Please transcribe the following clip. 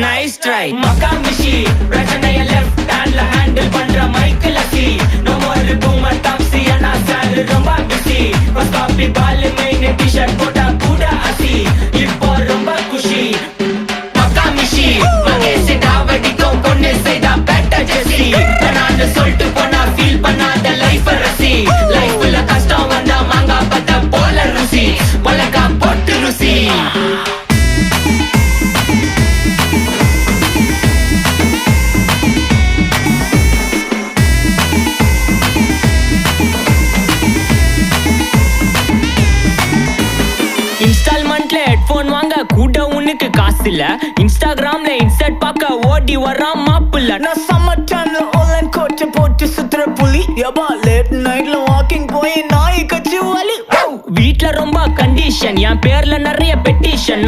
nice try Makkamishi பிரச்சனைய left ஹேண்ட்ல handle பண்ற மைக்கேல் அசி நோ மோர் பூமர் டாக்ஸி அண்ணா சார் ரொம்ப பிஸி ஃபர்ஸ்ட் காப்பி பால் மெயின் டி-ஷர்ட் போட்டா கூட அசி இப்போ ரொம்ப குஷி மக்காமிஷி மகேஷ் டாவடிக்கும் பொண்ணு செய்தா பெட்ட ஜெசி நான் சொல்லிட்டு போனா ஃபீல் பண்ணாத லைஃப் ரசி லைஃப்ல கஷ்டம் வந்தா மாங்கா பத்த போல ருசி பலகா போட்டு ருசி இன்ஸ்டால்மெண்ட்ல ஹெட்போன் வாங்க கூட உனக்கு காசு இல்ல இன்ஸ்டாகிராம்ல இன்ஸ்டர்ட் பார்க்க ஓடி வரான் மாப்பிள்ள நான் சம்மர் டைம்ல ஆன்லைன் கோட்டை போட்டு சுத்துற புலி யபா லேட் நைட்ல வாக்கிங் போய் நாய் கச்சி வலி வீட்ல ரொம்ப கண்டிஷன் என் பேர்ல நிறைய பெட்டிஷன்